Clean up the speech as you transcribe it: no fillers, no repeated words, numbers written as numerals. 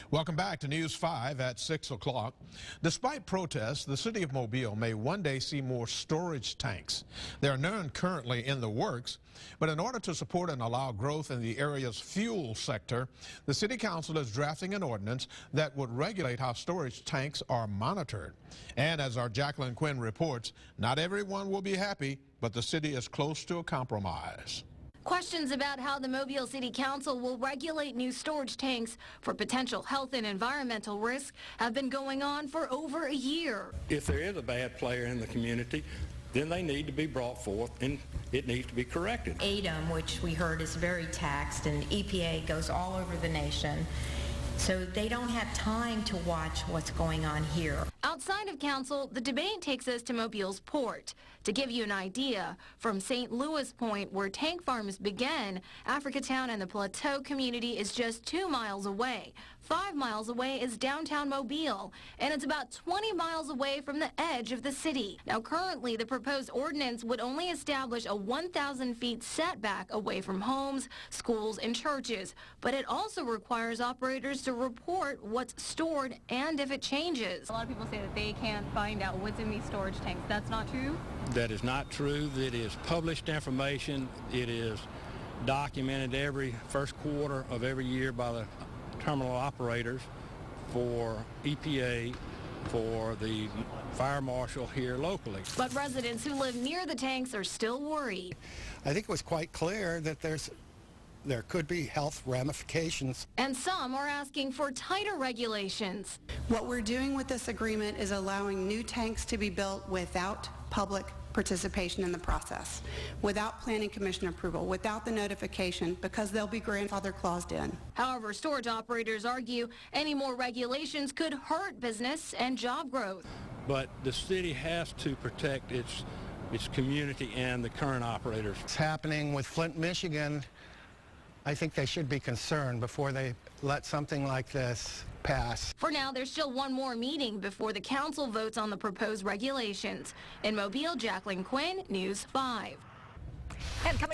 Welcome back to News 5 at 6 o'clock. Despite protests, the city of Mobile may one day see more storage tanks. There are none currently in the works, but in order to support and allow growth in the area's fuel sector, the city council is drafting an ordinance that would regulate how storage tanks are monitored. And as our Jacqueline Quinn reports, not everyone will be happy, but the city is close to a compromise. Questions about how the Mobile City Council will regulate new storage tanks for potential health and environmental risk have been going on for over a year. If there is a bad player in the community, then they need to be brought forth and it needs to be corrected. ADM, which we heard is very taxed, and EPA goes all over the nation. So they don't have time to watch what's going on here. Outside of council, the debate takes us to Mobile's port. To give you an idea, from St. Louis Point, where tank farms begin, Africatown and the Plateau community is just 2 miles away. 5 miles away is downtown Mobile, and it's about 20 miles away from the edge of the city. Now, currently, the proposed ordinance would only establish a 1,000 feet setback away from homes, schools, and churches, but it also requires operators to report what's stored and if it changes. A lot of people say that they can't find out what's in these storage tanks. That's not true? That is not true. It is published information. It is documented every first quarter of every year by the terminal operators, for EPA, for the fire marshal here locally. But residents who live near the tanks are still worried. I think it was quite clear that there could be health ramifications. And some are asking for tighter regulations. What we're doing with this agreement is allowing new tanks to be built without public participation in the process, without planning commission approval, without the notification, because they'll be grandfather claused in. However, storage operators argue any more regulations could hurt business and job growth. But the city has to protect its community and the current operators. It's happening with Flint, Michigan. I think they should be concerned before they let something like this pass. For now, there's still one more meeting before the council votes on the proposed regulations. In Mobile, Jacqueline Quinn, News 5. And coming